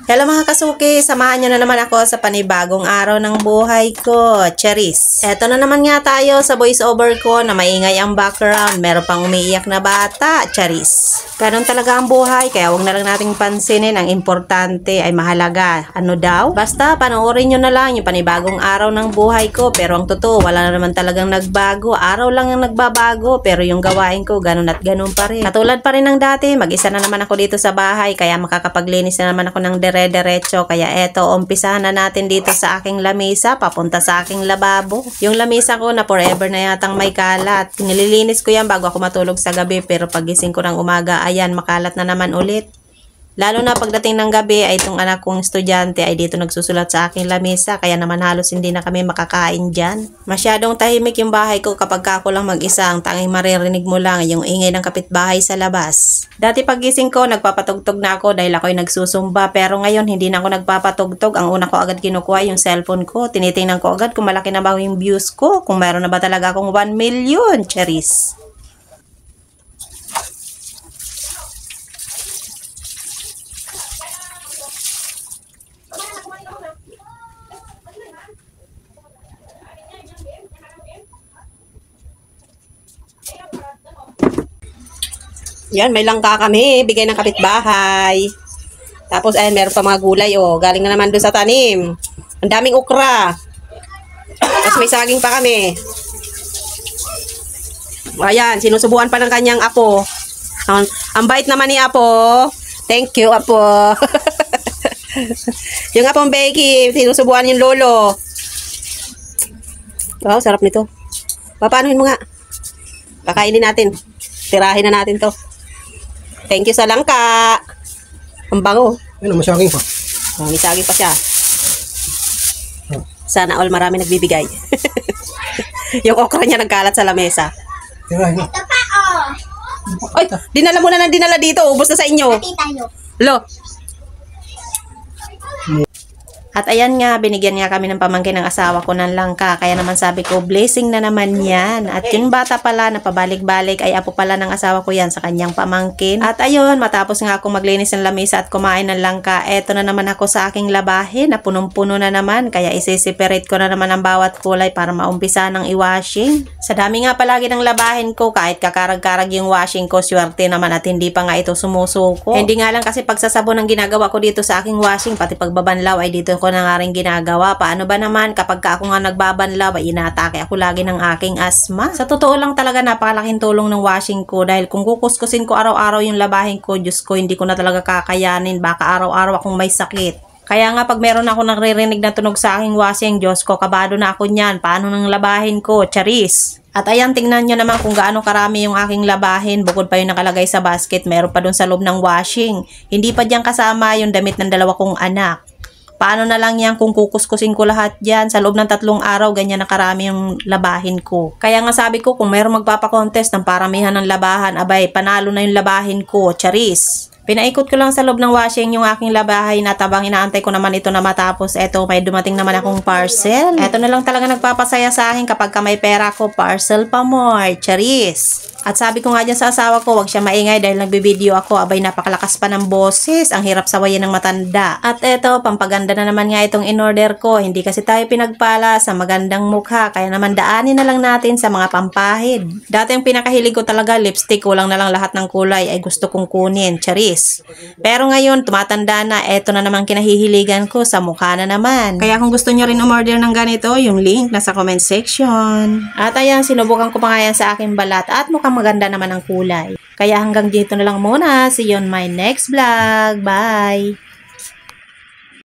Hello mga kasuki, samahan nyo na naman ako sa panibagong araw ng buhay ko, Charis. Eto na naman nga tayo sa voice over ko na maingay ang background, meron pang umiiyak na bata, Charis. Ganon talaga ang buhay, kaya huwag na lang nating pansinin, ang importante ay mahalaga. Ano daw? Basta panoorin nyo na lang yung panibagong araw ng buhay ko, pero ang totoo, wala na naman talagang nagbago. Araw lang ang nagbabago, pero yung gawain ko, ganon at ganon pa rin. Katulad pa rin ng dati, mag-isa na naman ako dito sa bahay, kaya makakapaglinis na naman ako ng dire-diretso. Kaya eto, umpisahan na natin dito sa aking lamisa, papunta sa aking lababo. Yung lamisa ko na forever na yatang may kalat. Nililinis ko yan bago ako matulog sa gabi, pero pagising ko ng umaga, ayan, makalat na naman ulit. Lalo na pagdating ng gabi ay itong anak kong estudyante ay dito nagsusulat sa aking lamesa, kaya naman halos hindi na kami makakain dyan. Masyadong tahimik yung bahay ko kapag ako lang mag-isa, ang tanging maririnig mo lang yung ingay ng kapitbahay sa labas. Dati pagising ko, nagpapatugtog na ako dahil ako'y nagsusumba, pero ngayon hindi na ako nagpapatugtog. Ang una ko agad kinukuha yung cellphone ko, tinitingnan ko agad kung malaki na ba yung views ko, kung meron na ba talaga akong 1 million, Charis. Yan, may langka kami, bigay ng kapitbahay. Tapos, ayan, meron pa mga gulay, oh. Galing na naman dun sa tanim. Ang daming okra. Tapos may saging pa kami. Ayan, sinusubuan pa ng kanyang apo. Ang bait naman ni apo. Thank you, apo. Yung apong Becky, sinusubuan yung lolo. Wow, sarap nito. Papanuhin mo nga. Kakainin natin. Tirahin na natin to. Thank you sa langka. Ang bango. Ano, masaging pa. Oh, may saging pa siya. Sana all marami nagbibigay. Yung okra niya nagkalat sa lamesa. Tirahin na. Ito pa, oh. Ay, dinala mo na ng dinala dito. Ubus na sa inyo. Pati tayo. Lo. At ayan nga, binigyan nga kami ng pamangkin ng asawa ko ng langka. Kaya naman sabi ko, blessing na naman yan. At yung bata pala na pabalik-balik ay apo pala ng asawa ko yan sa kanyang pamangkin. At ayun, matapos nga akong maglinis ng lamisa at kumain ng langka, eto na naman ako sa aking labahin na punong-puno na naman. Kaya isi-separate ko na naman ang bawat kulay para maumpisa ng i-washing. Sa dami nga palagi ng labahin ko, kahit kakarag-karag yung washing ko, swerte naman at hindi pa nga ito sumusuko. Hindi nga lang kasi pagsasabon ang ginagawa ko dito sa aking washing, pati pagbabanlaw ay dito ko na nga rin ginagawa. Paano ba naman kapag ako nga nagbabanlaw ay inaatake ako lagi ng aking asma? Sa totoo lang talaga napakalaking tulong ng washing ko, dahil kung kukuskusin ko araw-araw yung labahin ko, Diyos ko, hindi ko na talaga kakayanin. Baka araw-araw akong may sakit. Kaya nga pag meron ako naririnig na tunog sa aking washing, Diyos ko, kabado na ako niyan. Paano nang labahin ko? Charis! At ayan, tingnan nyo naman kung gaano karami yung aking labahin. Bukod pa yung nakalagay sa basket, meron pa dun sa loob ng washing. Hindi pa dyan kasama yung damit ng dalawa kong anak. Paano na lang yan kung kukuskusin ko lahat dyan sa loob ng 3 araw, ganyan na karami yung labahin ko. Kaya nga sabi ko, kung mayroong magpapakontest ng paramihan ng labahan, abay, panalo na yung labahin ko, Charis. Pinaikot ko lang sa loob ng washing yung aking labahin at habang inaantay ko naman ito na matapos, eto, may dumating naman akong parcel. Eto na lang talaga nagpapasaya sa akin kapag may pera ko, parcel pa more, Charis. At sabi ko nga dyan sa asawa ko, wag siya maingay dahil nagbibideo ako, abay napakalakas pa ng boses, ang hirap sawayin ng matanda. At eto, pampaganda na naman nga itong in-order ko, hindi kasi tayo pinagpala sa magandang mukha, kaya naman daanin na lang natin sa mga pampahid. Dati ang pinakahilig ko talaga, lipstick, kulang na lang lahat ng kulay ay gusto kong kunin, Charis. Pero ngayon, tumatanda na, eto na naman kinahihiligan ko, sa mukha na naman. Kaya kung gusto nyo rin umorder ng ganito, yung link nasa comment section. At ayan, sinubukan ko pa nga yan sa aking balat at mukhang maganda naman ang kulay. Kaya hanggang dito na lang muna. See you on my next vlog. Bye!